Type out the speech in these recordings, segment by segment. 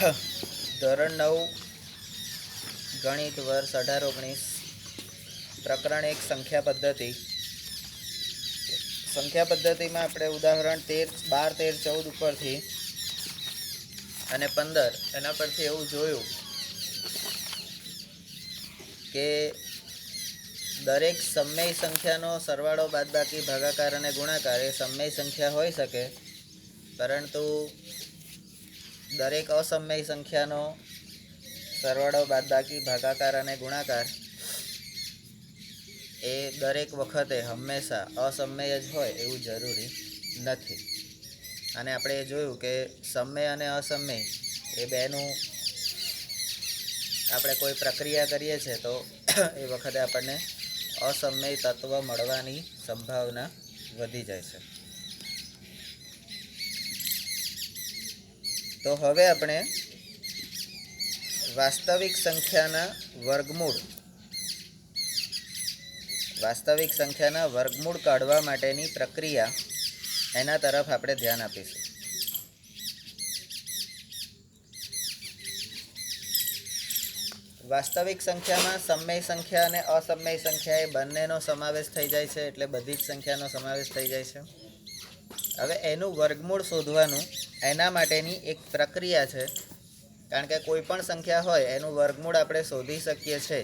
ધોરણ 9 ગણિત વર્ષ 18-19 પ્રકરણ 1 સંખ્યા પદ્ધતિમાં આપણે ઉદાહરણ 13, 12, 13, 14 ઉપરથી અને 15 એના પરથી એવું જોયું કે દરેક સમય સંખ્યાનો સરવાળો, બાદબાકી, ભાગાકાર અને ગુણાકાર એ સમય સંખ્યા હોઈ શકે, પરંતુ દરેક અસમય સંખ્યાનો સરવાળો, બાદબાકી, ભાગાકાર અને ગુણાકાર એ દરેક વખતે હંમેશા અસમય જ હોય એવું જરૂરી નથી. અને આપણે એ જોયું કે સમય અને અસમય એ બેનું આપણે કોઈ પ્રક્રિયા કરીએ છીએ તો એ વખતે આપણને અસમય તત્વ મળવાની સંભાવના વધી જાય છે. તો હવે આપણે વાસ્તવિક સંખ્યાના વર્ગમૂળ કાઢવા માટેની પ્રક્રિયા એના તરફ આપણે ધ્યાન આપીશું. વાસ્તવિક સંખ્યામાં સમય સંખ્યા અને અસમય સંખ્યા એ બંનેનો સમાવેશ થઈ જાય છે, એટલે બધી જ સંખ્યાનો સમાવેશ થઈ જાય છે. હવે એનું વર્ગમૂળ શોધવાનું એના માટેની એક પ્રક્રિયા છે, કારણ કે કોઈ પણ સંખ્યા હોય એનું વર્ગમૂળ આપણે શોધી શકીએ છીએ.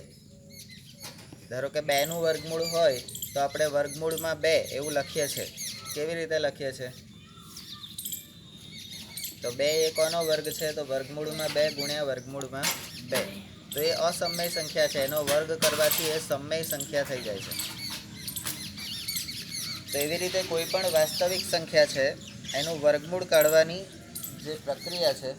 ધારો કે 2નું વર્ગમૂળ હોય તો આપણે વર્ગમૂળમાં 2 એવું લખીએ છીએ. કેવી રીતે લખીએ છીએ? તો 2 એ કોનો વર્ગ છે? તો વર્ગમૂળમાં 2 ગુણ્યા વર્ગમૂળમાં 2. તો એ અસમય સંખ્યા છે, એનો વર્ગ કરવાથી એ સમય સંખ્યા થઈ જાય છે. તો એવી રીતે કોઈ પણ વાસ્તવિક સંખ્યા છે એનું વર્ગમૂળ કાઢવાની જે પ્રક્રિયા છે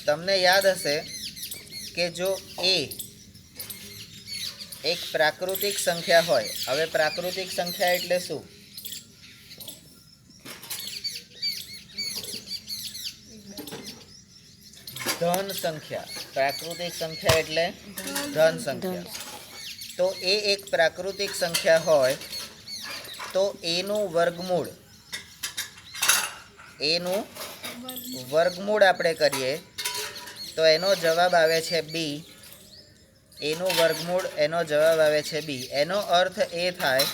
તમને યાદ હશે કે જો એ એક પ્રાકૃતિક સંખ્યા હોય. હવે પ્રાકૃતિક સંખ્યા એટલે શું? ધન સંખ્યા. પ્રાકૃતિક સંખ્યા એટલે ધન સંખ્યા. તો એ એક પ્રાકૃતિક સંખ્યા હોય તો એનું વર્ગમૂળ આપણે કરીએ તો એનો જવાબ આવે છે બી. એનું વર્ગમૂળ એનો જવાબ આવે છે બી. એનો અર્થ એ થાય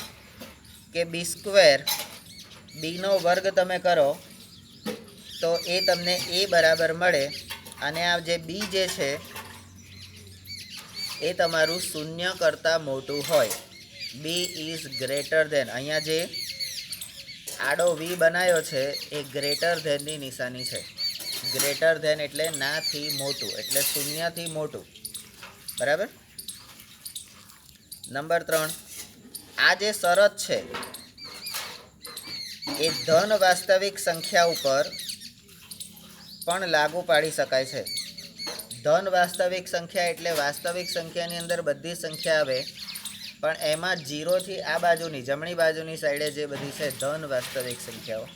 કે b², બીનો વર્ગ તમે કરો તો એ તમને એ બરાબર મળે, અને આ જે બી જે છે એ તમારું 0 કરતાં મોટું હોય. B is greater than. અહીંયા જે આડો વી બનાવ્યો છે એ ગ્રેટર ધેનની નિશાની છે. ગ્રેટર ધેન એટલે નાથી મોટું, એટલે 0થી મોટું. બરાબર. નંબર 3, આ જે શરત છે એ ધન વાસ્તવિક સંખ્યા ઉપર પણ લાગુ પાડી શકાય છે. ધન વાસ્તવિક સંખ્યા એટલે વાસ્તવિક સંખ્યાની અંદર બધી સંખ્યા આવે, પણ એમાં 0થી આ બાજુની જમણી બાજુની સાઈડે જે બધી છે ધન વાસ્તવિક સંખ્યાઓ,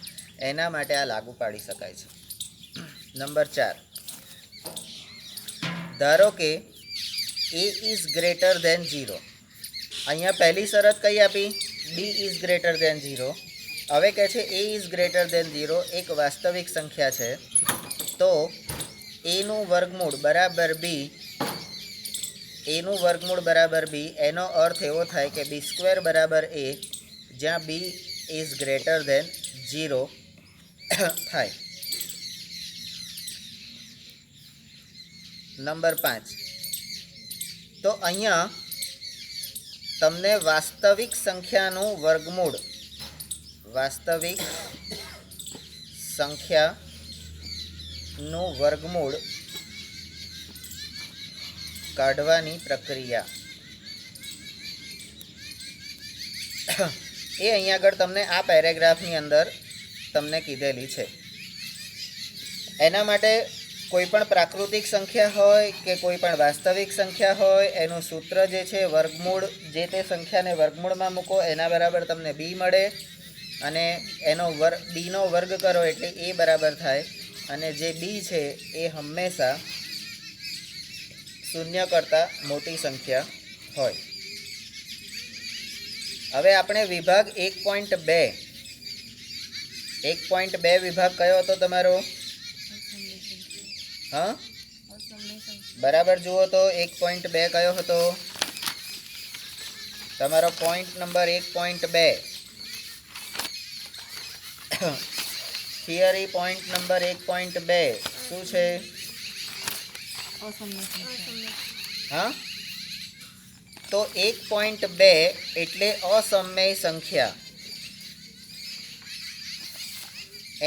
એના માટે આ લાગુ પાડી શકાય છે. નંબર 4, ધારો કે a ઇઝ ગ્રેટર ધેન 0. અહીંયા પહેલી શરત કઈ આપી? B is greater than 0. હવે કહે છે a ઇઝ ગ્રેટર ધેન 0 એક વાસ્તવિક સંખ્યા છે, તો એનું વર્ગમૂળ બરાબર બી. એનું વર્ગમૂળ બરાબર બી એનો અર્થ એવો થાય કે b² બરાબર a, જ્યાં b ઇઝ ગ્રેટર ધેન 0 થાય. નંબર 5, તો અહીંયા તમને વાસ્તવિક સંખ્યાનું વર્ગમૂળ કાઢવાની પ્રક્રિયા એ અહીંયા આગળ તમને આ પેરેગ્રાફની અંદર તમને કીધેલી છે. એના માટે કોઈ પણ પ્રાકૃતિક સંખ્યા હોય કે કોઈ પણ વાસ્તવિક સંખ્યા હોય, એનું સૂત્ર જે છે વર્ગમૂળ, જે તે સંખ્યાને વર્ગમૂળમાં મૂકો એના બરાબર તમને બી મળે, અને એનો બીનો વર્ગ કરો એટલે એ બરાબર થાય. અને જે બી છે એ હંમેશા 0 કરતાં મોટી સંખ્યા હોય. હવે આપણે વિભાગ 1.2 1.2 વિભાગ કયો હતો તમારો? હા, બરાબર જુઓ તો 1.2 કયો હતો તમારો? Point number 1.2 theory point number 1.2 શું છે? હા, તો 1.2 એટલે અસમય સંખ્યા.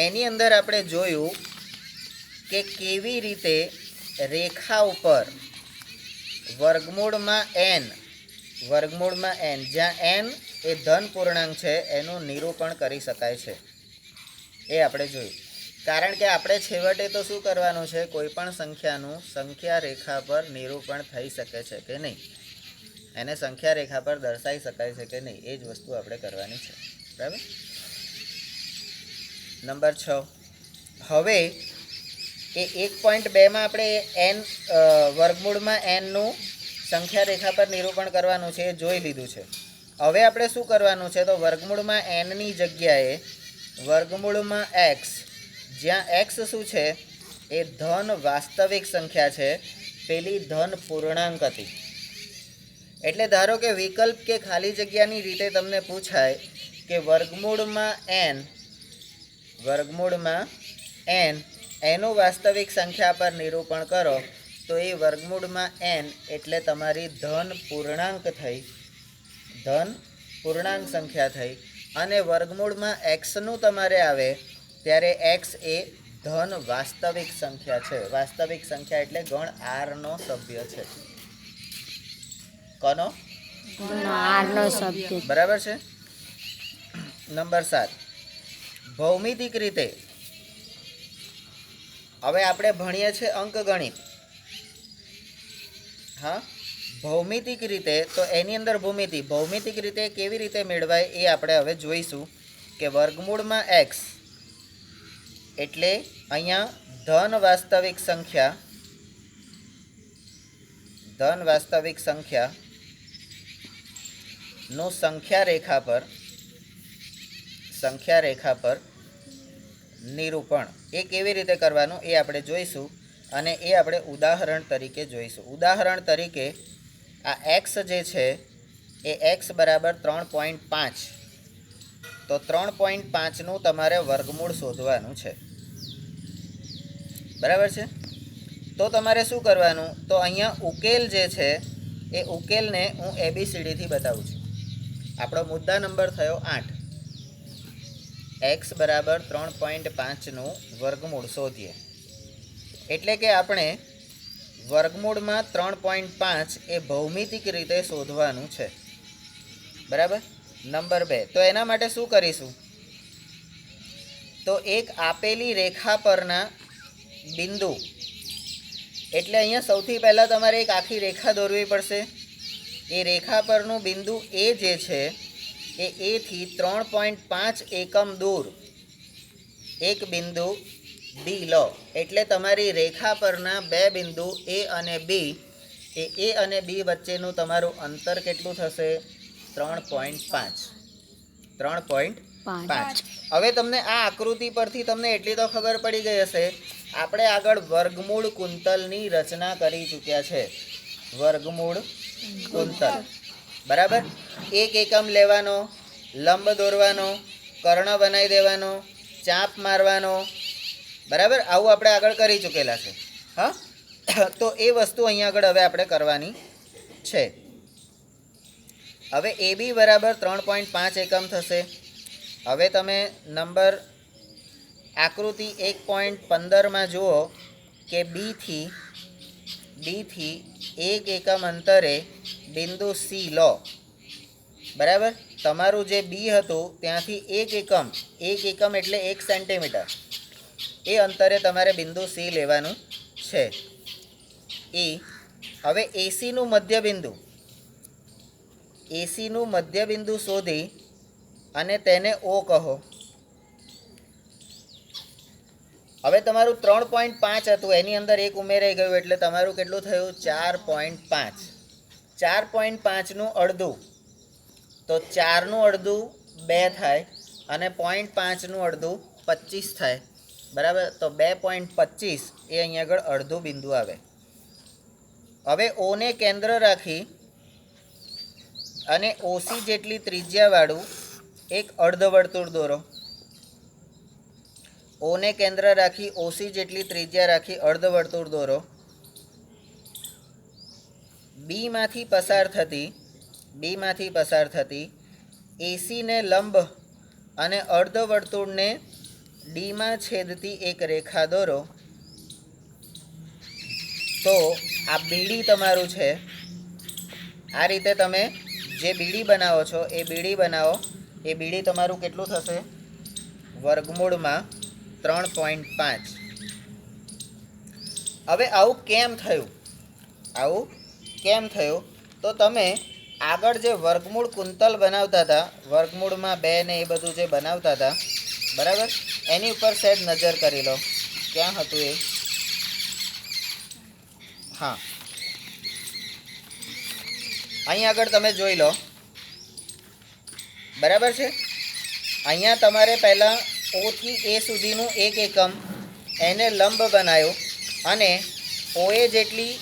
એની અંદર આપણે જોયું કે કેવી રીતે રેખા ઉપર વર્ગમૂળમાં n જ્યાં n એ ધન પૂર્ણાંક છે એનું નિરૂપણ કરી શકાય છે. એ આપણે જોયું. કારણ કે આપણે છેવટે તો શું કરવાનું છે? કોઈ પણ સંખ્યાનું સંખ્યા રેખા પર નિરૂપણ થઈ શકે છે કે નહીં, એને સંખ્યા રેખા પર દર્શાવી શકાય છે કે નહીં, એ જ વસ્તુ આપણે કરવાની છે. બરાબર. નંબર 6. હવે એ 1.2માં આપણે n વર્ગમૂળમાં nનું સંખ્યા રેખા પર નિરૂપણ કરવાનું છે, એ જોઈ લીધું છે. હવે આપણે શું કરવાનું છે? તો વર્ગમૂળમાં nની જગ્યાએ વર્ગમૂળમાં x, જ્યાં x શું છે? એ ધન વાસ્તવિક સંખ્યા છે, પેલી ધન પૂર્ણાંક હતી. એટલે ધારો કે વિકલ્પ કે ખાલી જગ્યાની રીતે તમને પૂછાય કે વર્ગમૂળમાં n એનું વાસ્તવિક સંખ્યા પર નિરૂપણ કરો, તો એ વર્ગમૂળમાં n એટલે તમારી ધન પૂર્ણાંક થઈ, ધન પૂર્ણાંક સંખ્યા થઈ. અને વર્ગમૂળમાં xનું તમારે આવે ત્યારે x એ ધન વાસ્તવિક સંખ્યા છે. વાસ્તવિક સંખ્યા એટલે ગણ rનો સભ્ય છે. કોનો? rનો સભ્ય. બરાબર છે. નંબર 7. ભૌમિતિક રીતે હવે આપણે ભણીએ છીએ અંકગણિત. હા, ભૌમિતિક રીતે તો એની અંદર ભૌમિતિક રીતે કેવી રીતે મેળવાય એ આપણે હવે જોઈશું. કે વર્ગમૂળમાં x એટલે અહીંયા ધન વાસ્તવિક સંખ્યા નું સંખ્યા રેખા પર નિરૂપણ એ કેવી રીતે કરવાનું એ આપણે જોઈશું. અને એ આપણે ઉદાહરણ તરીકે જોઈશું. ઉદાહરણ તરીકે આ x જે છે એ x બરાબર 3.5. તો 3.5નું તમારે વર્ગમૂળ શોધવાનું છે. બરાબર છે. તો તમારે શું કરવાનું? તો અહીંયા ઉકેલ જે છે એ ઉકેલને હું ABCDથી બતાવું છું. આપણો મુદ્દા નંબર થયો 8. x બરાબર 3.5નું વર્ગમૂળ શોધીએ. એટલે કે આપણે વર્ગમૂળમાં 3.5 એ ભૌમિતિક રીતે શોધવાનું છે. બરાબર. નંબર 2. તો એના માટે શું કરીશું? તો એક આપેલી રેખા પરના બિંદુ, એટલે અહીંયા સૌથી પહેલાં તમારે એક આખી રેખા દોરવી પડશે. એ રેખા પરનું બિંદુ એ જે છે એ એથી 3.5 એકમ દૂર એક બિંદુ ડી લો. એટલે તમારી રેખા પરના બે બિંદુ એ અને બી, એ અને બી વચ્ચેનું તમારું અંતર કેટલું થશે? 3.5. હવે તમને આ આકૃતિ પરથી તમને એટલી તો ખબર પડી ગઈ હશે, આપણે આગળ વર્ગમૂળ કુંતલની રચના કરી ચૂક્યા છે. વર્ગમૂળ કુંતલ. બરાબર. એક એકમ લેવાનો, લંબ દોરવાનો, કર્ણ બનાવી દેવાનો, ચાપ મારવાનો. બરાબર. આવું આપણે આગળ કરી ચૂકેલા છે. હા, તો એ વસ્તુ અહીંયા આગળ હવે આપણે કરવાની છે. હવે AB બરાબર 3.5 એકમ થશે. હવે તમે નંબર આકૃતિ 1.15માં જુઓ કે ડીથી 1 એકમ અંતરે બિંદુ C લો. બરાબર. તમારું જે બી હતું ત્યાંથી 1 એકમ એટલે 1 સેન્ટીમીટર એ અંતરે તમારે બિંદુ C લેવાનું છે. હવે એસીનું મધ્યબિંદુ શોધી અને તેને O કહો. હવે તમારું 3.5 હતું, એની અંદર 1 ઉમેરાઈ ગયું એટલે તમારું કેટલું થયું? 4.5. 4.5નું અડધું, તો 4નું અડધું 2 થાય અને 0.5નું અડધું 25 થાય, બરાબર. તો 2.25 એ અહીંયા આગળ અડધું બિંદુ આવે. હવે ઓને કેન્દ્ર રાખી અને ઓસી જેટલી ત્રિજ્યાવાળું એક અર્ધવર્તુળ દોરો. ઓને કેન્દ્ર રાખી ઓસી જેટલી ત્રિજ્યા રાખી અર્ધવર્તુળ દોરો. બીમાંથી પસાર થતી એસીને લંબ અને અર્ધવર્તુળને ડીમાં છેદતી એક રેખા દોરો. તો આ બીડી તમારું છે. આ રીતે તમે જે બીડી બનાવો છો એ બીડી બનાવો. એ બીડી તમારું કેટલું થશે? વર્ગમૂળમાં 3.5. હવે આવું કેમ થયું? તો તમે આગળ જે વર્ગમૂળ કુંતલ બનાવતા હતા, વર્ગમૂળમાં 2 ને એ બધું જે બનાવતા હતા, બરાબર, એની ઉપર સહેજ નજર કરી લો. ક્યાં હતું એ? હા, અહીં આગળ તમે જોઈ લો, બરાબર છે. અહીંયા તમારે પહેલાં ઓથી એ સુધીનું એક એકમ એને લંબ બનાવ્યું અને ઓએ જેટલી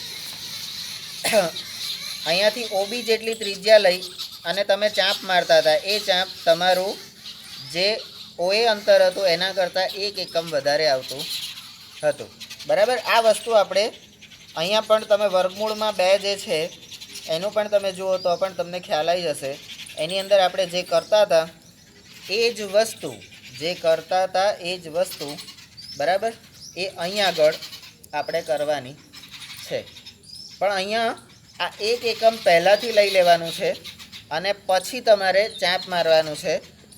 અહીંયાથી ઓબી જેટલી ત્રિજ્યા લઈ અને તમે ચાંપ મારતા હતા. એ ચાંપ તમારું જે ઓએ અંતર હતું એના કરતાં એક એકમ વધારે આવતું હતું, બરાબર. આ વસ્તુ આપણે અહીંયા પણ તમે વર્ગમૂળમાં 2 જે છે એનું પણ તમે જુઓ તો પણ તમને ખ્યાલ આવી જશે. એની અંદર આપણે જે કરતા હતા એ જ વસ્તુ બરાબર, એ અહીં આગળ આપણે કરવાની છે. પણ અહીંયા આ એક એકમ પહેલાંથી લઈ લેવાનું છે અને પછી તમારે ચાંપ મારવાનું છે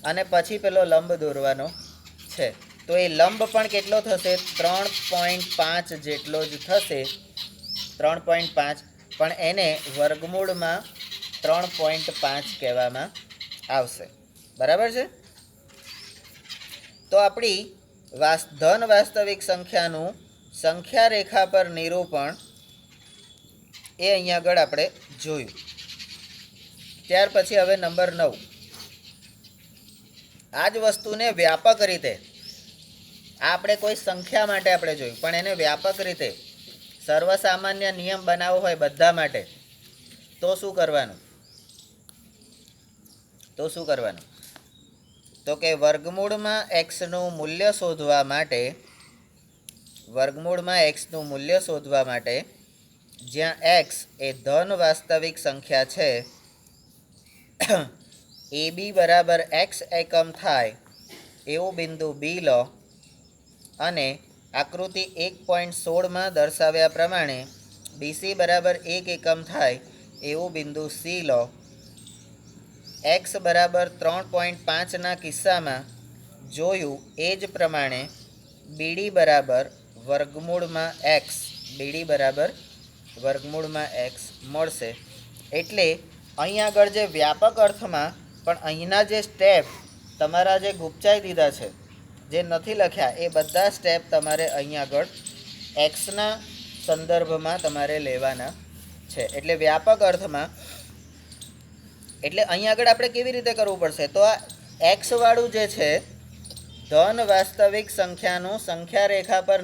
અને પછી પેલો લંબ દોરવાનો છે. તો એ લંબ પણ કેટલો થશે? 3.5 જેટલો જ થશે. 3.5, પણ એને વર્ગમૂળમાં 3.5 કહેવામાં આવશે, બરાબર છે. તો આપણી ધન વાસ્તવિક સંખ્યાનું સંખ્યા રેખા પર નિરૂપણ એ અહીંયા આગળ આપણે જોયું. ત્યાર પછી હવે નંબર 9. આ જ વસ્તુને વ્યાપક રીતે, આપણે કોઈ સંખ્યા માટે આપણે જોયું, પણ એને વ્યાપક રીતે સર્વસામાન્ય નિયમ બનાવવો હોય બધા માટે, તો શું કરવાનું? તો કે વર્ગમૂળમાં એક્સનું મૂલ્ય શોધવા માટે જ્યાં એક્સ એ ધન વાસ્તવિક સંખ્યા છે, એ બી બરાબર એક્સ એકમ થાય એવું બિંદુ બી લો અને આકૃતિ 1.16માં દર્શાવ્યા પ્રમાણે બીસી બરાબર 1 એકમ થાય એવું બિંદુ સી લો. એક્સ બરાબર 3.5ના કિસ્સામાં જોયું એ જ પ્રમાણે બીડી બરાબર વર્ગમૂળમાં એક્સ મળશે. એટલે અહીં આગળ જે વ્યાપક અર્થમાં, પણ અહીંના જે સ્ટેપ તમારા જે ગુપચાઈ દીધા છે, જે નથી લખ્યા, એ બધા સ્ટેપ તમારે અહીં આગળ એક્સના સંદર્ભમાં તમારે લેવાના છે. એટલે વ્યાપક અર્થમાં, એટલે અહીં આગળ આપણે કેવી રીતે કરવું પડશે? તો આ એક્સવાળું જે છે ધન વાસ્તવિક સંખ્યાનું સંખ્યા રેખા પર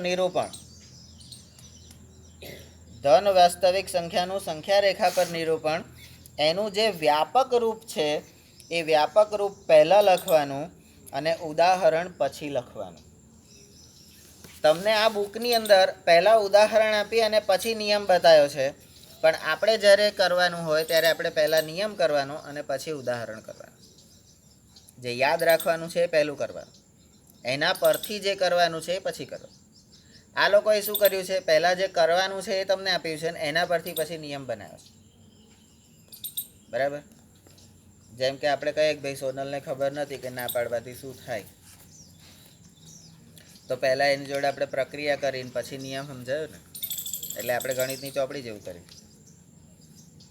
નિરૂપણ, એનું જે વ્યાપક રૂપ છે એ વ્યાપક રૂપ પહેલાં લખવાનું અને ઉદાહરણ પછી લખવાનું. તમને આ બુકની અંદર પહેલાં ઉદાહરણ આપી અને પછી નિયમ બતાવ્યો છે, પણ આપણે જ્યારે કરવાનું હોય ત્યારે આપણે પહેલાં નિયમ કરવાનો અને પછી ઉદાહરણ કરવાનું. જે યાદ રાખવાનું છે એ પહેલું કરવાનું, એના પરથી જે કરવાનું છે એ પછી કરવાનું. આ લોકોએ શું કર્યું છે? પહેલાં જે કરવાનું છે એ તમને આપ્યું છે ને એના પરથી પછી નિયમ બનાવ્યો છે, બરાબર. જેમ કે આપણે કહીએ કે ભાઈ સોનલને ખબર નથી કે ના પાડવાથી શું થાય, તો પહેલાં એની જોડે આપણે પ્રક્રિયા કરીને પછી નિયમ સમજાયો ને. એટલે આપણે ગણિતની ચોપડી જેવું કર્યું.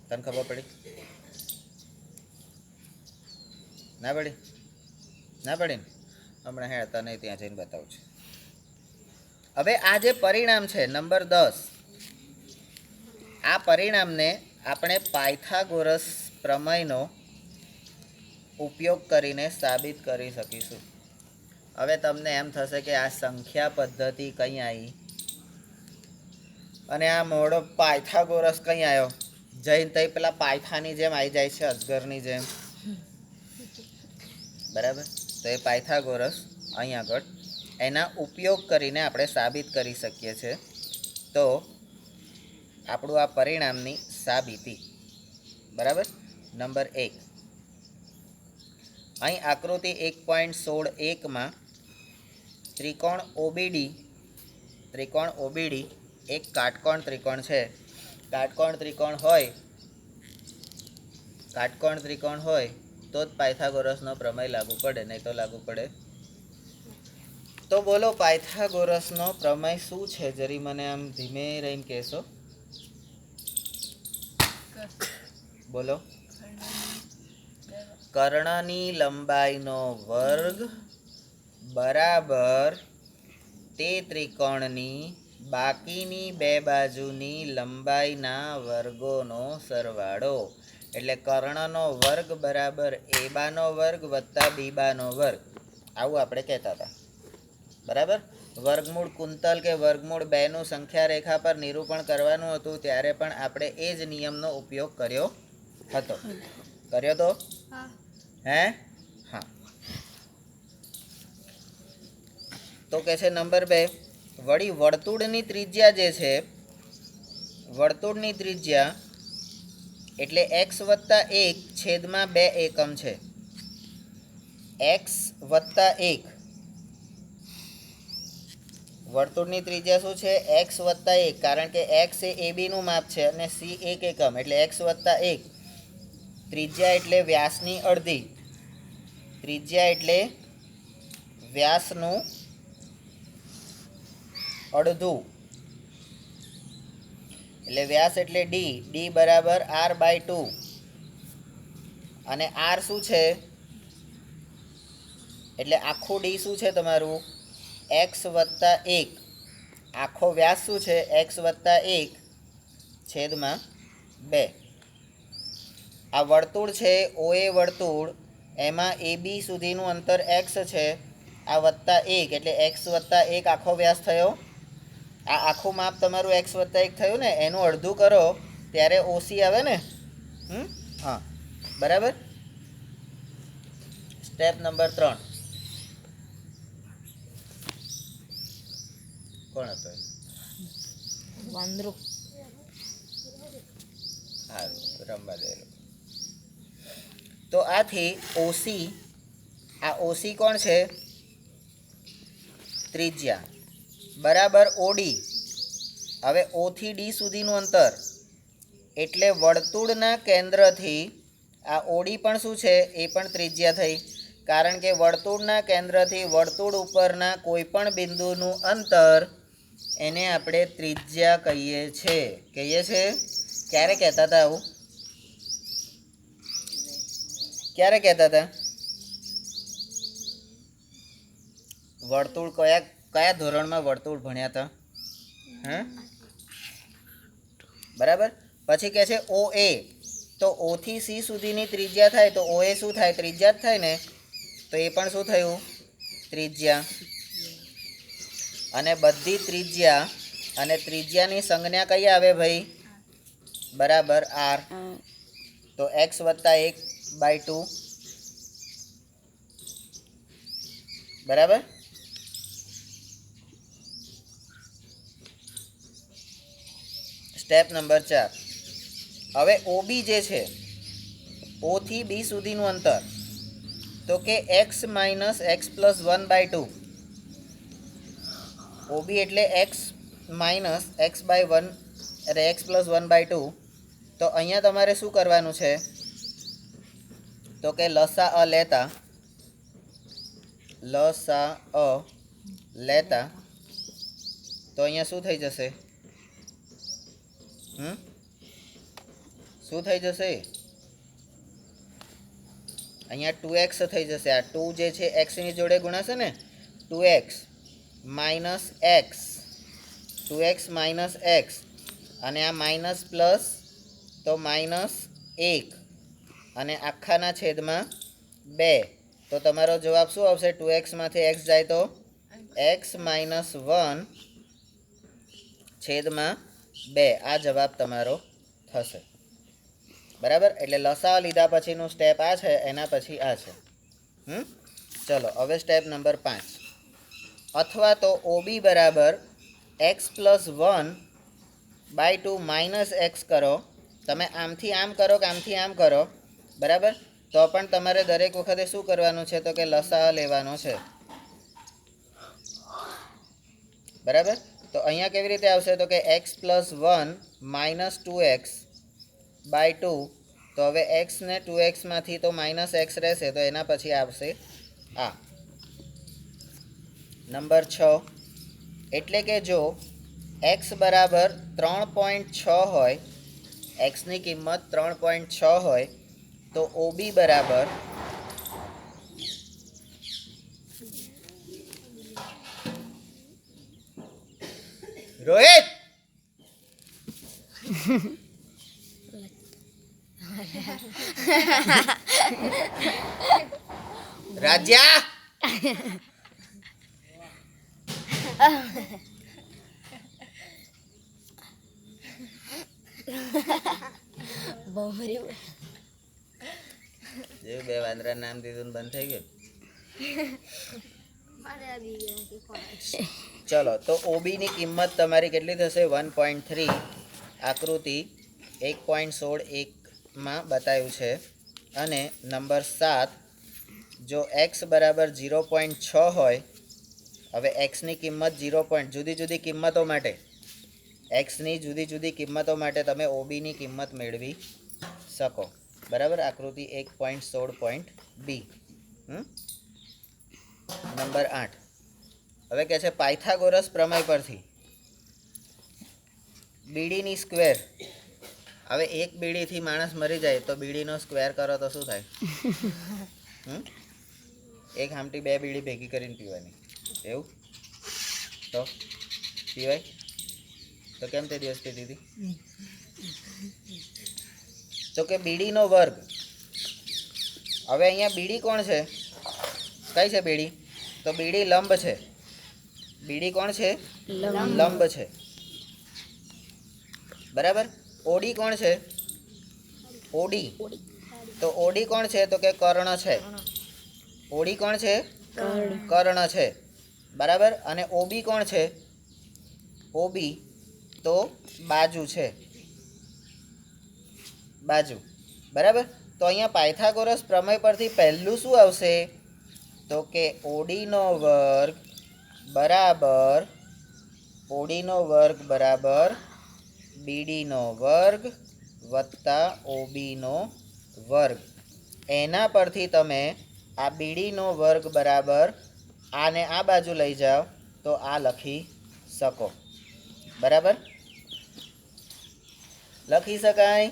તને ખબર પડી? ના પડી ને? હમણાં હે તને ત્યાં જઈને બતાવું છું. હવે આ જે પરિણામ છે નંબર 10, આ પરિણામને આપણે પાયથાગોરસ પ્રમેયનો ઉપયોગ કરીને સાબિત કરી શકીશું. હવે તમને એમ થશે કે આ સંખ્યા પદ્ધતિ કઈ આવી અને આ મોડો પાયથાગોરસ કઈ આવ્યો. જઈને તઈ પેલા પાયથાની જેમ આવી જાય છે, અજગરની જેમ. બરાબર. તો એ પાયથાગોરસ અહીં આગળ એના ઉપયોગ કરીને આપણે સાબિત કરી શકીએ છીએ. તો આપણું આ પરિણામની સાબિતી. બરાબર. નંબર 1, અહીં આકૃતિ 1.16.1માં ત્રિકોણ ઓબીડી એક કાટકોણ ત્રિકોણ છે. કાટકોણ ત્રિકોણ હોય તો જ પાયથાગોરસનો પ્રમેય લાગુ પડે, નહીં તો લાગુ પડે. તો બોલો પાયથાગોરસનો પ્રમેય શું છે? જરી મને આમ ધીમે રહીને કહેશો. બોલો. કર્ણની લંબાઈનો વર્ગ બરાબર તે ત્રિકોણની બાકીની બે બાજુની લંબાઈના વર્ગોનો સરવાળો. એટલે કર્ણનો વર્ગ બરાબર એ બાનો વર્ગ વત્તા બી બાનો વર્ગ, આવું આપણે કહેતા હતા. બરાબર. વર્ગમૂળ કુંતલ કે વર્ગમૂળ 2 નું સંખ્યા રેખા પર નિરૂપણ કરવાનું હતું ત્યારે પણ આપણે એ જ નિયમનો ઉપયોગ કર્યો હતો. કર્યો તો હે? હા. તો કે છે નંબર 2, વળી વર્તુળની ત્રિજ્યા જે છે, વર્તુળની ત્રિજ્યા એટલે x + 1/2 એકમ છે. x + 1, વર્તુળની ત્રિજ્યા શું છે? x + 1, કારણ કે x એ AB નું માપ છે અને c 1 એકમ, એટલે x + 1. ત્રિજ્યા એટલે વ્યાસની અડધી. ત્રિજ્યા એટલે વ્યાસનું અડધું. એટલે વ્યાસ એટલે d બરાબર r/2. અને r શું છે? એટલે આખું d શું છે તમારું? x + 1. આખો વ્યાસ શું છે? x + 1/2. આ વર્તુળ છે, OA વર્તુળ, એમાં AB સુધીનું અંતર x છે. આ +1 એટલે x + 1 આખો વ્યાસ થયો. આ આખું માપ તમારું x + 1 થયું ને, એનું અડધું કરો ત્યારે OC આવે ને. હા, બરાબર. Step number 3. કોણ હતો? વાંદરો. હા, રમવા દે. તો આથી OC, આ OC કોણ છે? ત્રિજ્યા બરાબર OD. હવે O થી D સુધીનું અંતર એટલે વર્તુળના કેન્દ્રથી આ OD પણ શું છે? એ પણ ત્રિજ્યા થઈ. કારણ કે વર્તુળના કેન્દ્રથી વર્તુળ ઉપરના કોઈ પણ બિંદુનું અંતર એને આપણે ત્રિજ્યા કહીએ છીએ. ક્યારે કહેતા હતા આવું? ક્યારે કહેતા હતા? વર્તુળ કયા ધોરણમાં વર્તુળ ભણ્યા હતા? હા, બરાબર. પછી કહે છે OA, તો O થી C સુધીની ત્રિજ્યા થાય તો OA શું થાય? ત્રિજ્યા જ થાય ને. તો એ પણ શું થયું? ત્રિજ્યા. અને બધી ત્રિજ્યા અને ત્રિજ્યાની સંજ્ઞા કઈ આવે ભાઈ? બરાબર r. તો x + 1/2. બરાબર. Step number 4. હવે OB જે છે, O થી B સુધીનું અંતર, તો કે x - x + 1/2. OB એટલે x - x/1 એટલે x + 1/2. તો અહીંયા તમારે શું કરવાનું છે? તો કે લસા લેતા તો અહીંયા શું થઈ જશે? શું થઈ જશે? અહીંયા 2x થઈ જશે. આ 2 જે છે x ની જોડે ગુણાશે ને, 2x - x, અને આ માઇનસ પ્લસ તો -1 અને આખાના છેદમાં 2, તો તમારો જવાબ શું આવશે? 2x માંથી x જાય તો x - 1 છેદમાં 2, આ જવાબ તમારો થશે. બરાબર, એટલે લસા લીધા પછીનું સ્ટેપ આ છે, એના પછી આ છે. ચલો હવે સ્ટેપ નંબર 5. અથવા તો OB બરાબર x+1/2 - x કરો. તમે આમથી આમ કરો કે આમથી આમ કરો, બરાબર, તો પણ તમારે દરેક વખતે શું કરવાનું છે? તો કે લસા લેવાનો છે. બરાબર, તો અહીંયા કેવી રીતે આવશે? તો કે x+1 - 2x/2. તો હવે x ને 2x માંથી તો -x રહેશે, તો એના પછી આવશે આ. નંબર 6, એટલે કે જો x બરાબર 3.6 હોય, xની કિંમત 3.6 હોય, તો OB બરાબર રોહિત રાજ્યા બહરી જે બે વાંદરા નામ દીધું ને બંધ થઈ ગયું. ચલો, તો OB ની કિંમત તમારી કેટલી થશે? 1.3. આકૃતિ 1.16 માં બતાવ્યું છે. અને નંબર 7, જો x બરાબર 0.6 હોય, હવે એક્સની કિંમત 0. જુદી જુદી કિંમતો માટે, એક્સની જુદી જુદી કિંમતો માટે તમે OBની કિંમત મેળવી શકો. બરાબર, આકૃતિ 1.16.b. નંબર 8, હવે કહે છે પાયથાગોરસ પ્રમેય પરથી બીડીની સ્ક્વેર. હવે એક બીડીથી માણસ મરી જાય તો બીડીનો સ્ક્વેર કરો તો શું થાય? એક હામટી 2 બીડી ભેગી કરીને પીવાની, એવું તો પીવાય? તો કેમ તે દિવસ પીધી હતી? તો કે બીડીનો વર્ગ. હવે અહીંયા બીડી કોણ છે? કઈ છે બીડી? તો બીડી લંબ છે. બીડી કોણ છે? લંબ છે. બરાબર, ઓડી કોણ છે? ઓડી. તો ઓડી કોણ છે? તો કે કર્ણ છે. ઓડી કોણ છે? કર્ણ છે. બરાબર, અને ઓબી કોણ છે? ઓબી તો બાજુ છે, બાજુ. બરાબર, તો અહીંયા પાયથાગોરસ પ્રમેય પરથી પહેલું શું આવશે? તો કે ઓડીનો વર્ગ બરાબર બીડીનો વર્ગ વત્તા ઓબીનો વર્ગ. એના પરથી તમે આ બીડીનો વર્ગ બરાબર આને આ બાજુ લઈ જાઓ તો આ લખી શકો. બરાબર, લખી શકાય?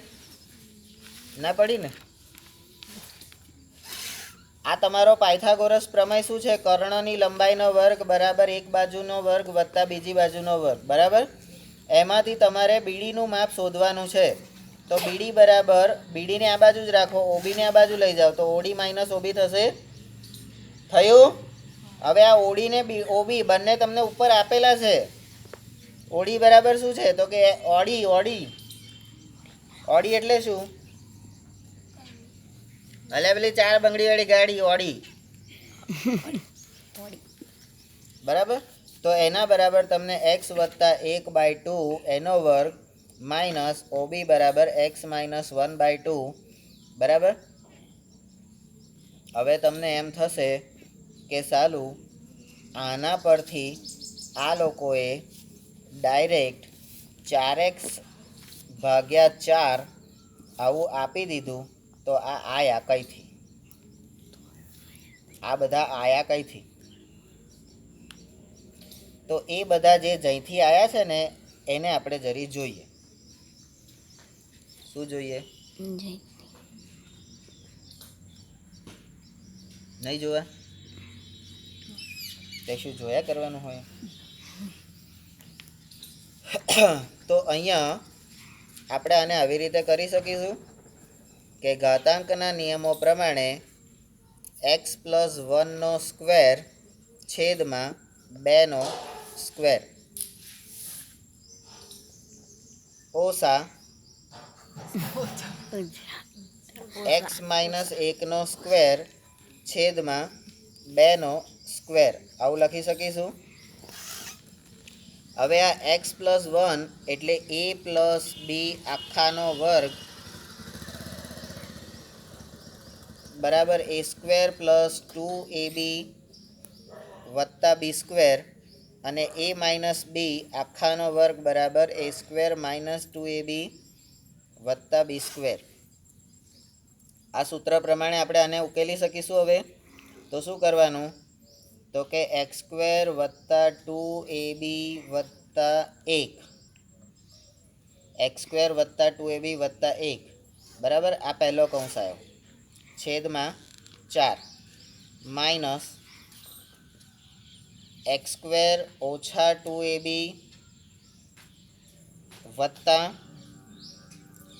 ના પડી ને? આ તમારો પાયથાગોરસ પ્રમેય શું છે? કર્ણની લંબાઈનો વર્ગ બરાબર એક બાજુનો વર્ગ વત્તા બીજી બાજુનો વર્ગ. બરાબર, એમાંથી તમારે બીડીનું માપ શોધવાનું છે. તો બીડી બરાબર, બીડીને આ બાજુ જ રાખો, ઓબીને આ બાજુ લઈ જાઓ તો ઓડી માઇનસ ઓબી થશે. થયું? હવે આ ઓડી ને ઓબી બંને તમને ઉપર આપેલા છે. ઓડી બરાબર શું છે? તો કે ઓડી. ઓડી એટલે શું? અલે પેલી 4 બંગડી વાળી ગાડી ઓડી. બરાબર, તો એના બરાબર તમને x + 1/2 એનો વર્ગ માઇનસ ઓબી બરાબર x - 1/2. બરાબર, હવે તમને એમ થશે કે સાલું આના પરથી આ લોકોએ ડાયરેક્ટ 4x / 4 આવું આપી દીધું. તો આ આયા કઈથી? આ બધા આયા કઈથી? તો એ બધા જે જઈથી આયા છે ને એને આપણે જરી જોઈએ. શું જોઈએ? નહીં જોવા? તે શું જોયા કરવાનું હોય? તો અહીંયા આપણે આને આવી રીતે કરી શકીશું કે ઘાતાંકના નિયમો પ્રમાણે એક્સ પ્લસ વનનો સ્ક્વેર છેદમાં 2નો સ્ક્વેર ઓછા એક્સ માઇનસ 1નો સ્ક્વેર છેદમાં 2નો સ્ક્વેર આવું લખી શકીશું. હવે આ એક્સ પ્લસ 1 એટલે એ પ્લસ બી આખાનો વર્ગ બરાબર એ સ્ક્વેર પ્લસ 2ab વત્તા બી સ્ક્વેર અને એ માઇનસ બી આખાનો વર્ગ બરાબર એ સ્ક્વેર માઇનસ 2ab વત્તા બી સ્ક્વેર. આ સૂત્ર પ્રમાણે આપણે આને ઉકેલી શકીશું. હવે તો શું કરવાનું તો કે એક્સ સ્ક્વેર વત્તા 2ab વત્તા 1 એક્સ સ્ક્વેર વત્તા 2ab વત્તા 1 બરાબર આ પહેલો કૌંસ આવ્યો છેદમાં 4 માઇનસ એક્સ સ્ક્વેર ઓછા 2ab વત્તા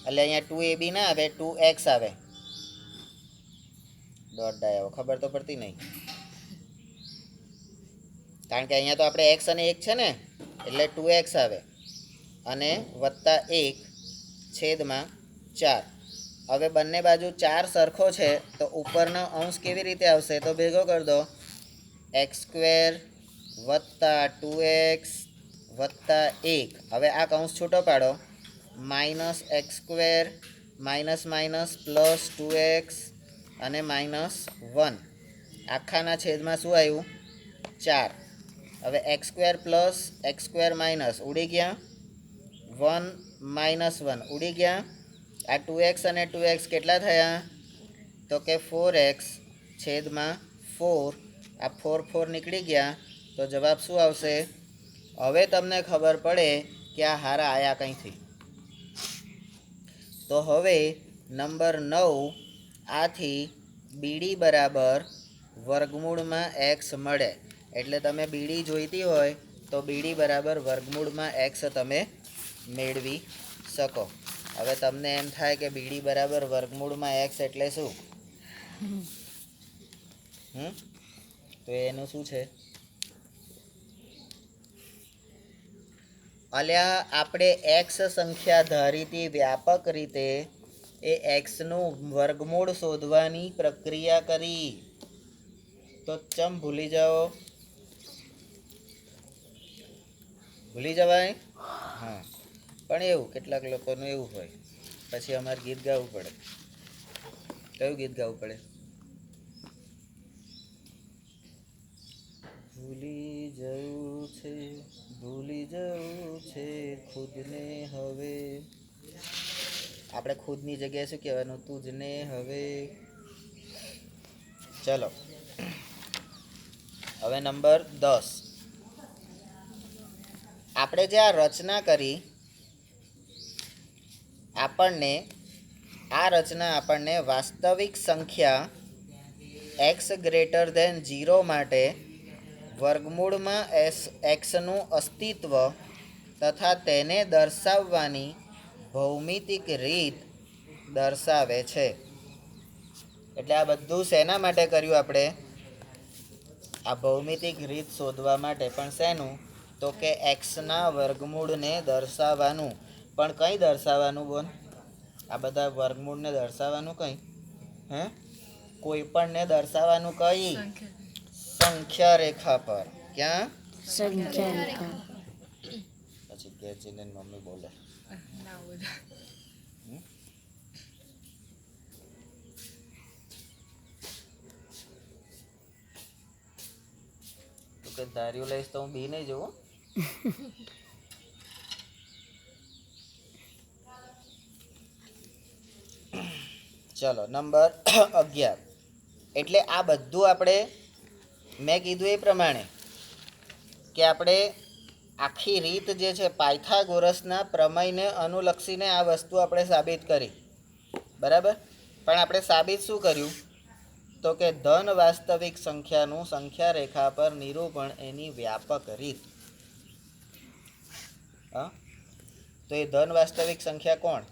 એટલે અહીંયા 2ab ના આવે 2x આવે ડોટ આવ્યો ખબર તો પડતી નહીં કારણ કે અહીંયા તો આપણે x અને 1 છે ને એટલે 2x આવે અને વત્તા 1 છેદમાં 4. હવે બંને બાજુ 4 સરખો છે તો ઉપરનો અંશ કેવી રીતે આવશે તો ભેગો કરી દો એક્સ સ્ક્વેર વત્તા 2x વત્તા 1 હવે આ કૌંસ છૂટો પાડો minus x square minus minus plus 2x અને માઇનસ 1 આખાના છેદમાં શું આવ્યું 4. હવે x square plus x square minus ઉડી ગયા 1 માઇનસ 1 ઉડી ગયા આ 2x અને 2x કેટલા થયા તો કે 4x છેદમાં 4 આ 4 4 નીકળી ગયા તો જવાબ શું આવશે. હવે તમને ખબર પડે કે આ હારા આયા કંઈથી. તો હવે નંબર 9 આથી બીડી બરાબર વર્ગમૂળમાં એક્સ મળે એટલે તમે બીડી જોઈતી હોય તો બીડી બરાબર વર્ગમૂળમાં એક્સ તમે મેળવી શકો. હવે તમને એમ થાય કે બીડી બરાબર વર્ગમૂળમાં એક્સ એટલે શું તો એનું શું છે અલ્યા આપણે એક્સ સંખ્યા ધારીતી વ્યાપક રીતે એ એક્સનું વર્ગમૂળ શોધવાની પ્રક્રિયા કરી તો ચમ ભૂલી જાઓ ભૂલી જવાય હા પણ એવું કેટલાક લોકોનું એવું હોય પછી અમારે ગીત ગાવું પડે. કયું ગીત ગાવું પડે ભૂલી જવું છે ખુદને હવે આપણે ખુદની જગ્યાએ શું કહેવાનું તુજને હવે. ચલો હવે નંબર 10 આપણે જે આ રચના કરી આ રચના આપણને વાસ્તવિક સંખ્યા એક્સ ગ્રેટર ધેન 0 માટે વર્ગમૂળમાં એક્સનું અસ્તિત્વ તથા તેને દર્શાવવાની ભૌમિતિક રીત દર્શાવે છે. એટલે આ બધું શેના માટે કર્યું આપણે આ ભૌમિતિક રીત શોધવા માટે પણ શેનું તો કે એક્સના વર્ગમૂળને દર્શાવવાનું. પણ કંઈ દર્શાવવાનું બોલ આ બધા વર્ગમૂળને દર્શાવવાનું કંઈ કોઈ પણને દર્શાવવાનું કઈ સંખ્યા રેખા પર. ક્યાં સંખ્યા રેખા પછી ઘેર જઈને મમ્મી બોલે તું કે ધાર્યું લઈશ તો હું બી નહીં જોઉં. ચલો નંબર 11 એટલે આ બધું આપણે મેં કીધું એ પ્રમાણે કે આપણે આખી રીત જે છે પાયથાગોરસના પ્રમેયને અનુલક્ષીને આ વસ્તુ આપણે સાબિત કરી બરાબર. પણ આપણે સાબિત શું કર્યું તો કે ધન વાસ્તવિક સંખ્યાનું સંખ્યા રેખા પર નિરૂપણ એની વ્યાપક રીત. તો એ ધન વાસ્તવિક સંખ્યા કોણ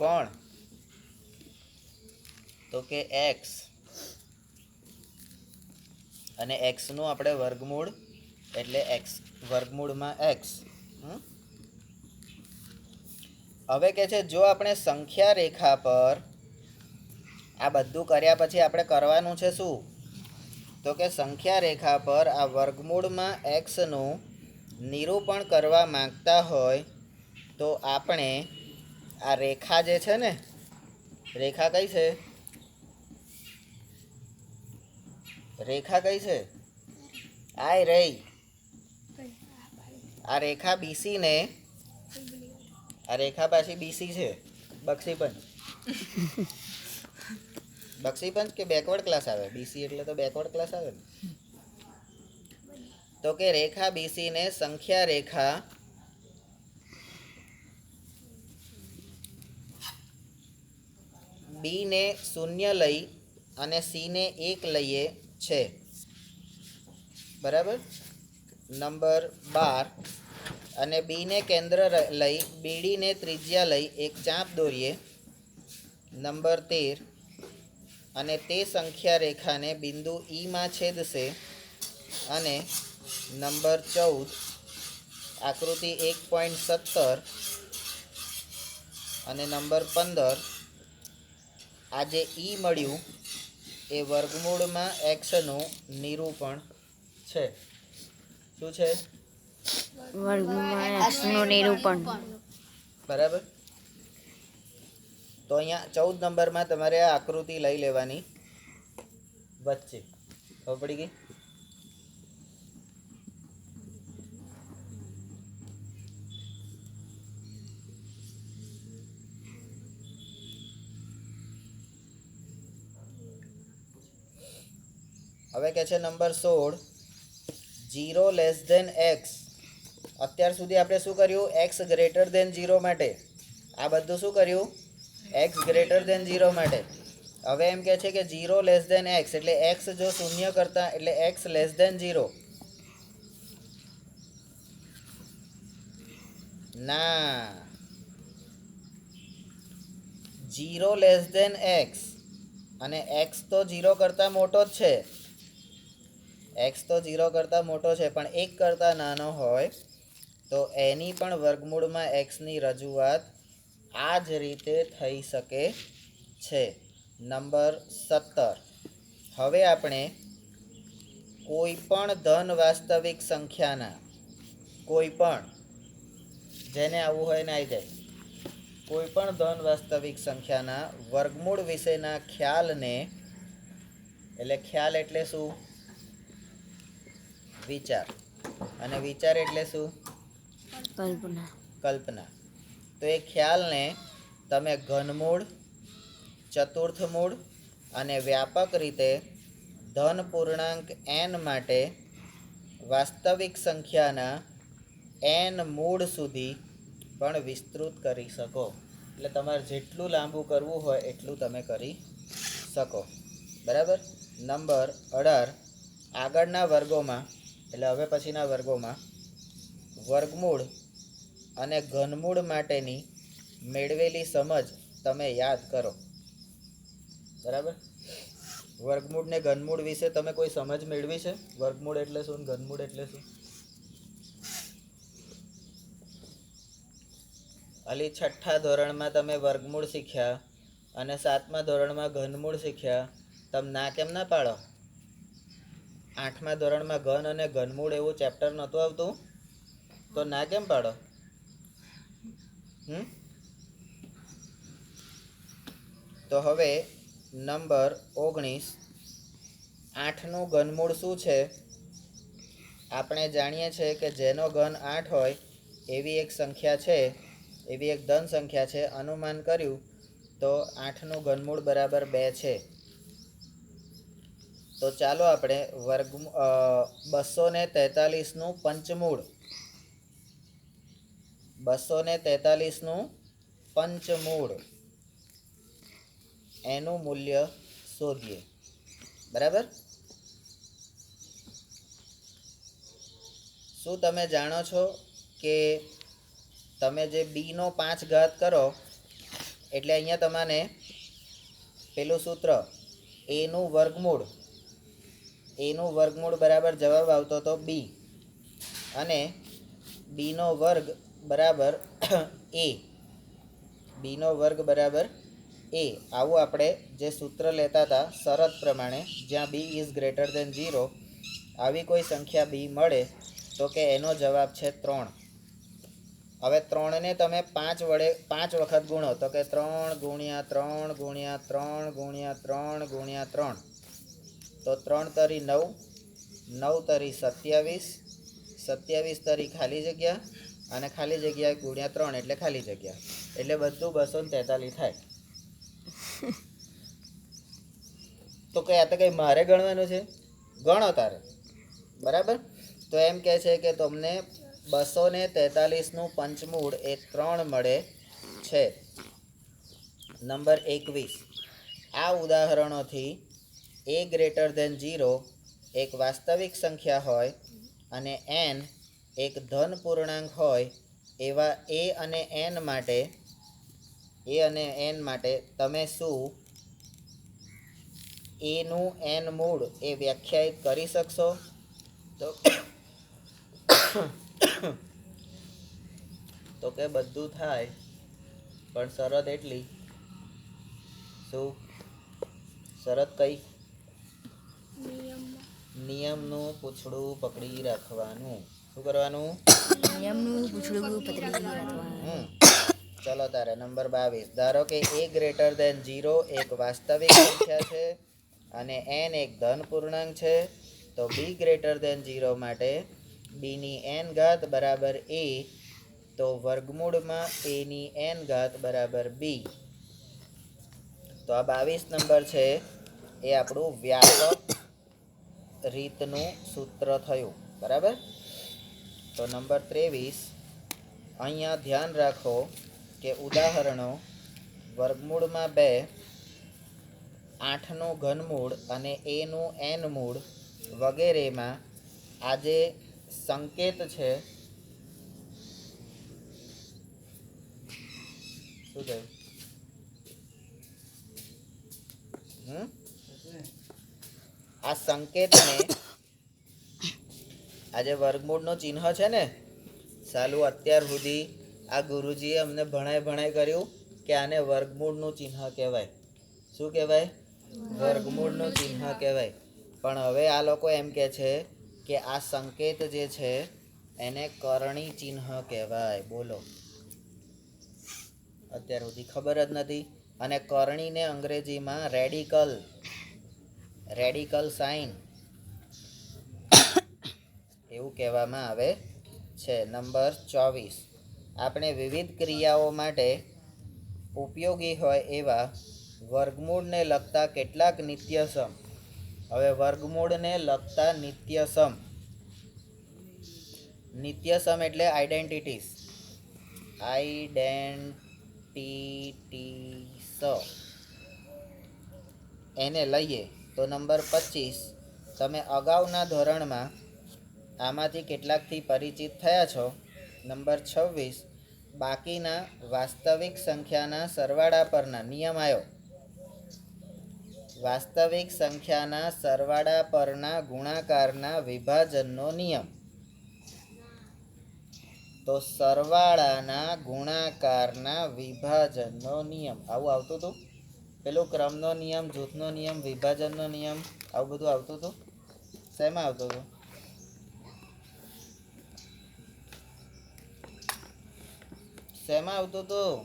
કોણ તો કે એક્સ, અને એક્સનું આપણે વર્ગમૂળ એટલે એક્સ વર્ગમૂળમાં એક્સ. હવે કે છે જો આપણે સંખ્યા રેખા પર આ બધું કર્યા પછી આપણે કરવાનું છે શું તો કે સંખ્યા રેખા પર આ વર્ગમૂળમાં એક્સનું નિરૂપણ કરવા માંગતા હોય તો આપણે આ રેખા જે છે ને રેખા કઈ છે રેખા કઈ છે આય રહી આ રેખા બીસી ને આ રેખા પાછી બીસી છે બક્ષીપંચ બક્ષીપંચ કે બેકવર્ડ ક્લાસ આવે બીસી એટલે તો બેકવર્ડ ક્લાસ આવે ને તો કે રેખા બીસી ને સંખ્યા રેખા બી ને 0 લઈ અને સી ને 1 લઈએ છે બરાબર. નંબર 12 અને બી ને કેન્દ્ર લઈ બીડી ને ત્રિજ્યા લઈ એક ચાપ દોરીએ. નંબર 13 અને તે સંખ્યા રેખાને બિંદુ ઈ માં છેદશે. અને નંબર 14 આકૃતિ 1.17 અને નંબર 15 આ જે ઈ મળ્યું એ વર્ગમૂળમાં એક્સનું નિરૂપણ છે. શું છે વર્ગમૂળમાં એક્સનું નિરૂપણ. બરાબર. તો અહીંયા 14 નંબરમાં તમારે આ આકૃતિ લઈ લેવાની વચ્ચે. ખબર પડી ગઈ? હવે કે છે નંબર 16 0 લેસ ધેન એક્સ. અત્યાર સુધી આપણે શું કર્યું એક્સ ગ્રેટર ધેન 0 માટે આ બધું શું કર્યું એક્સ ગ્રેટર ધેન 0 માટે. હવે એમ કહે છે કે 0 લેસ ધેન એક્સ એટલે એક્સ જો શૂન્ય કરતા એટલે એક્સ લેસ ધેન 0 ના 0 લેસ ધેન એક્સ અને એક્સ તો 0 કરતાં મોટો જ છે એક્સ તો 0 કરતાં મોટો છે પણ 1 કરતાં નાનો હોય તો એની પણ વર્ગમૂળમાં એક્સની રજૂઆત આ જ રીતે થઈ શકે છે. નંબર 17 હવે આપણે કોઈ પણ ધન વાસ્તવિક સંખ્યાના કોઈ પણ જેને આવવું હોય ને આવી જાય કોઈ પણ ધન વાસ્તવિક સંખ્યાના વર્ગમૂળ વિશેના ખ્યાલને એટલે ખ્યાલ એટલે શું વિચાર અને વિચાર એટલે શું કલ્પના. તો એ ખ્યાલને તમે ઘનમૂળ ચતુર્થમૂળ અને વ્યાપક રીતે ધન પૂર્ણાંક n માટે વાસ્તવિક સંખ્યાના n મૂળ સુધી પણ વિસ્તૃત કરી શકો. એટલે તમારે જેટલું લાંબુ કરવું હોય એટલું તમે કરી શકો. બરાબર. નંબર 18 આગળના વર્ગોમાં એટલે હવે પછીના વર્ગોમાં વર્ગમૂળ અને ઘનમૂળ માટેની મેળવેલી સમજ તમે યાદ કરો. બરાબર. વર્ગમૂળ ને ઘનમૂળ વિશે તમે કોઈ સમજ મેળવી છે? વર્ગમૂળ એટલે શું ઘનમૂળ એટલે શું? અલી 6ઠ્ઠા ધોરણમાં તમે વર્ગમૂળ શીખ્યા અને 7મા ધોરણમાં ઘનમૂળ શીખ્યા. તમે ના કેમ ના પાડો? 8મા ધોરણમાં ઘન અને ઘનમૂળ એવું ચેપ્ટર નહોતું આવતું તો ના કેમ પાડો? તો હવે નંબર 19 8નું ઘનમૂળ શું છે? આપણે જાણીએ છીએ કે જેનો ઘન 8 હોય એવી એક સંખ્યા છે એવી એક ધન સંખ્યા છે. અનુમાન કર્યું તો 8નું ઘનમૂળ બરાબર 2 છે. તો ચાલો આપણે 243નું પંચમૂળ 243નું પંચમૂળ એનું મૂલ્ય શોધીએ. બરાબર. શું તમે જાણો છો કે તમે જે બીનો 5 ઘાત કરો એટલે અહીંયા તમને પેલું સૂત્ર એનું વર્ગમૂળ બરાબર જવાબ આવતો હતો બી અને બીનો વર્ગ બરાબર એ આવું આપણે જે સૂત્ર લેતા હતા શરત પ્રમાણે, જ્યાં બી ઇઝ ગ્રેટર દેન 0 આવી કોઈ સંખ્યા બી મળે તો કે એનો જવાબ છે 3. હવે 3ને તમે 5 વખત ગુણો તો કે 3 ગુણ્યા 3 ગુણ્યા 3 ગુણ્યા 3 ગુણ્યા 3, તો 3 તરી 9, 9 તરી 27, 27 તરી ખાલી જગ્યા અને ખાલી જગ્યા ગુણ્યા 3 એટલે ખાલી જગ્યા, એટલે બધું 243 થાય. તો કઈ આ તો કઈ મારે ગણવાનું છે? ગણો તારે, બરાબર. તો એમ કહે છે કે તમને 243 નું પંચમૂળ એ 3 મળે છે. નંબર 21, આ ઉદાહરણોથી a ગ્રેટર દેન 0 એક વાસ્તવિક સંખ્યા હોય અને n એક ધન પૂર્ણાંક હોય એવા a અને n માટે તમે શું a નું n મૂળ એ વ્યાખ્યાયિત કરી શકશો? તો કે બધું થાય પણ શરત એટલી. શું શરત? કઈ? નિયમનું પૂંછડું પકડી રાખવાનું. શું કરવાનું? નિયમનું પૂંછડું પકડી રાખવાનું. ચલો તારે નંબર 22, ધારો કે a ગ્રેટર દેન 0 એક વાસ્તવિક સંખ્યા છે અને n એક ધન પૂર્ણાંક છે, તો b ગ્રેટર દેન 0 માટે b ની n ઘાત બરાબર a, તો વર્ગમૂળમાં a ની n ઘાત બરાબર b. તો આ 22 નંબર છે એ આપણું વ્યાપક રીતનું સૂત્ર થયું, બરાબર. તો નંબર 23, અહીંયા ધ્યાન રાખો કે ઉદાહરણો વર્ગમૂળમાં 2, 8નું ઘનમૂળ અને a નું n મૂળ વગેરેમાં આ જે સંકેત છે, શું થયું? આ સંકેતને, આ જે વર્ગમૂળનું ચિહ્ન છે ને, સાલું અત્યાર સુધી આ ગુરુજીએ અમને ભણાય કર્યું કે આને વર્ગમૂળનું ચિહ્ન કહેવાય. શું કહેવાય? વર્ગમૂળનું ચિહ્ન કહેવાય. પણ હવે આ લોકો એમ કહે છે કે આ સંકેત જે છે એને કરણી ચિહ્ન કહેવાય. બોલો, અત્યાર સુધી ખબર જ નથી. અને કરણીને અંગ્રેજીમાં રેડિકલ સાઇન એવું કહેવામાં આવે છે. નંબર 24, આપણે વિવિધ ક્રિયાઓ માટે ઉપયોગી હોય એવા વર્ગમૂળને લગતા કેટલાક નિત્યસમ. હવે વર્ગમૂળને લગતા નિત્યસમ એટલે આઈડેન્ટિટીસ. એને લઈએ તો નંબર 25, તમે અગાઉના ધોરણમાં આમાંથી કેટલાકથી પરિચિત થયા છો. નંબર 26, બાકીના વાસ્તવિક સંખ્યાના સરવાળા પરના નિયમ આવ્યો. વાસ્તવિક સંખ્યાના સરવાળા પરના ગુણાકારના વિભાજનનો નિયમ. તો સરવાળાના ગુણાકારના વિભાજનનો નિયમ આવું આવતું હતું. પેલું ક્રમનો નિયમ, જૂથનો નિયમ, વિભાજનનો નિયમ, આવું બધું આવતું હતું. શેમાં આવતું હતું? શેમાં આવતું હતું?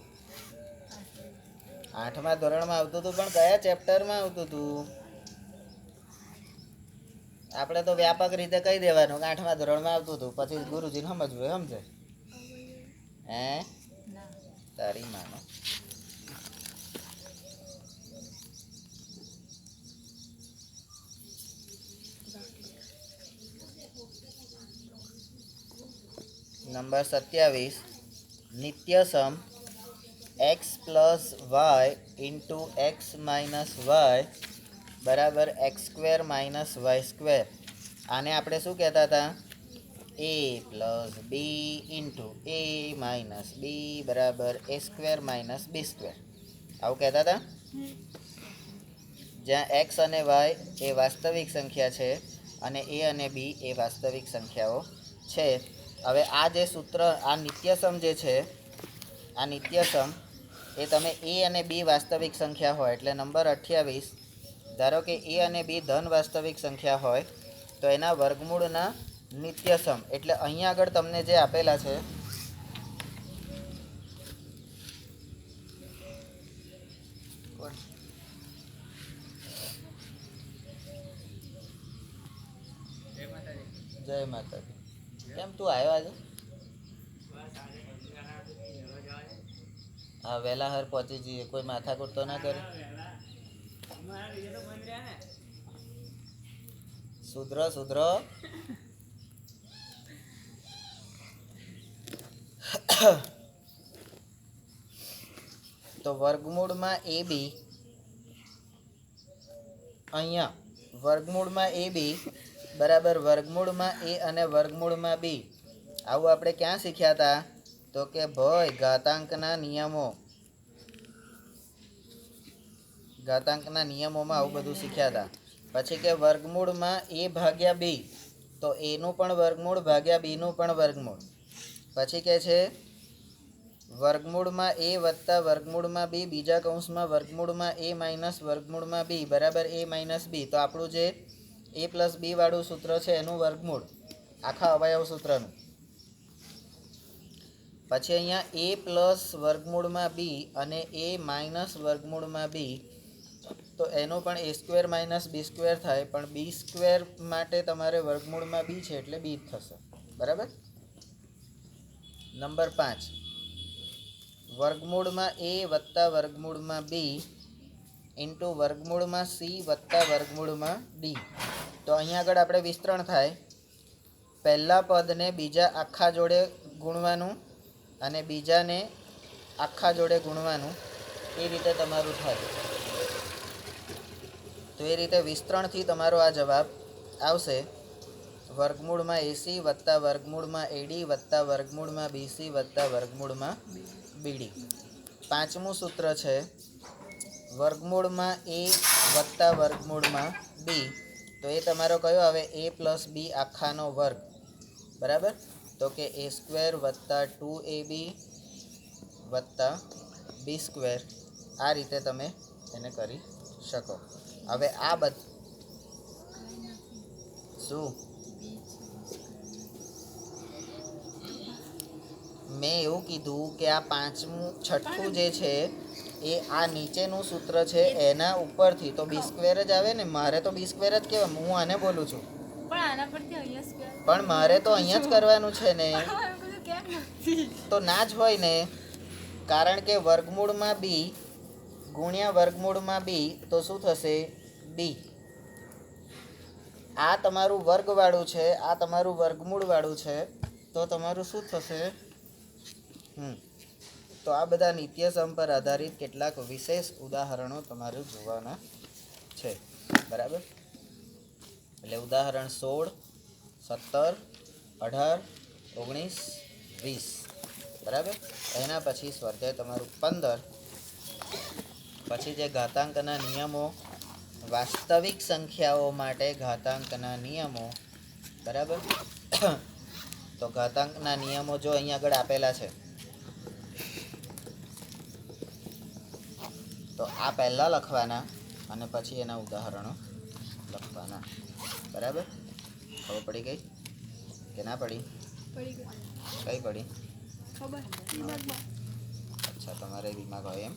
8મા ધોરણમાં આવતું હતું. પણ કયા ચેપ્ટરમાં આવતું હતું? આપણે તો વ્યાપક રીતે કહી દેવાનું કે 8મા ધોરણમાં આવતું હતું. પછી ગુરુજીને સમજવું, સમજે? તારી માનો. નંબર 27, નિત્યસમ x plus Y into X minus Y બરાબર x² માઇનસ y². આને આપણે શું કહેતા હતા? A plus B into A minus B બરાબર A square minus B square, આવું કહેતા હતા. જ્યાં એક્સ અને વાય એ વાસ્તવિક સંખ્યા છે અને એ અને બી એ વાસ્તવિક સંખ્યાઓ છે. હવે આ જે સૂત્ર, આ નિત્યસમ જે છે, આ નિત્યસમ એ તમે એ અને બી વાસ્તવિક સંખ્યા હોય એટલે નંબર 28, ધારો કે એ અને બી ધન વાસ્તવિક સંખ્યા હોય તો એના વર્ગમૂળના નિત્યસમ એટલે અહીંયા આગળ તમને જે આપેલા છે જય માતાજી. કેમ તું આવ્યો આજે? હા, વહેલા હર પહોંચી જઈએ, કોઈ માથાકૂટ તો ના કરે. સુધરો સુધરો. તો વર્ગમૂળમાં એ બી, અહીંયા વર્ગમૂળમાં એ બી બરાબર વર્ગમૂળમાં એ અને વર્ગમૂળમાં બી, આવું આપણે ક્યાં શીખ્યા હતા? તો કે ભય ઘાતાંકના નિયમો, ઘાતાંકના નિયમોમાં આવું બધું શીખ્યા હતા. પછી કે વર્ગમૂળમાં એ ભાગ્યા બી, તો એનું પણ વર્ગમૂળ ભાગ્યા બીનું પણ વર્ગમૂળ. પછી કે છે વર્ગમૂળમાં એ વત્તા વર્ગમૂળમાં બી બીજા કૌંસમાં વર્ગમૂળમાં એ માઇનસ વર્ગમૂળમાં બી બરાબર એ માઇનસ બી. તો આપણું જે એ પ્લસ બી વાળું સૂત્ર છે એનું વર્ગમૂળ આખા અવયવ સૂત્રનું. પછી અહીંયા એ પ્લસ વર્ગમૂળમાં બી અને એ માઇનસ વર્ગમૂળમાં બી, તો એનું પણ એ સ્ક્વેર માઇનસ બી સ્ક્વેર થાય, પણ બી સ્ક્વેર માટે તમારે વર્ગમૂળમાં બી છે એટલે બી જ થશે. બરાબર. નંબર 5, વર્ગમૂળમાં એ વત્તા વર્ગમૂળમાં બી ઇન્ટુ વર્ગમૂળમાં સી વત્તા વર્ગમૂળમાં ડી. તો અહીંયા આગળ આપણે વિસ્તરણ થાય, પહેલા પદને બીજા આખા જોડે ગુણવાનું અને બીજાને આખા જોડે ગુણવાનું, એ રીતે તમારું થાય. તો એ રીતે વિસ્તરણથી તમારો આ જવાબ આવશે વર્ગમૂળમાં એસી વત્તા વર્ગમૂળમાં એડી વત્તા વર્ગમૂળમાં બીસી વત્તા વર્ગમૂળમાં બીડી. પાંચમું સૂત્ર છે વર્ગમૂળમાં એ વત્તા વર્ગમૂળમાં બી, તો એ તમારો કયો આવે? એ પ્લસ બી આખાનો વર્ગ. બરાબર. તો કે એ સ્ક્વેર વત્તા 2ab વત્તા બી સ્ક્વેર. આ રીતે તમે એને કરી શકો. હવે આ શું મેં એવું કીધું કે આ છઠ્ઠું જે છે એ આ નીચેનું સૂત્ર છે એના ઉપરથી, તો બી સ્ક્વેર જ આવે ને. મારે તો બી સ્ક્વેર જ કહેવાય, હું આને બોલું છું. પણ મારે તો અહીંયા જ કરવાનું છે ને. તો ના જ હોય ને, કારણ કે વર્ગમૂળમાં બી ગુણ્યા વર્ગમૂળમાં બી તો શું થશે? બી. આ તમારું વર્ગવાળું છે, આ તમારું વર્ગમૂળવાળું છે, તો તમારું શું થશે? તો આ બધા નિત્યસમ પર આધારિત કેટલાક વિશેષ ઉદાહરણો તમારે જોવાના છે. બરાબર. એટલે ઉદાહરણ 16, 17, 18, 19, 20. બરાબર. એના પછી સ્વાધ્યાય તમારું 15. પછી જે ઘાતાંકના નિયમો, વાસ્તવિક સંખ્યાઓ માટે ઘાતાંકના નિયમો. બરાબર. તો ઘાતાંકના નિયમો જો અહીંયા આગળ આપેલા છે, તો આ પહેલાં લખવાના અને પછી એના ઉદાહરણો લખવાના. બરાબર. ખબર પડી ગઈ કે ના પડી? કઈ પડી? અચ્છા, તમારે દિમાગ હોય એમ.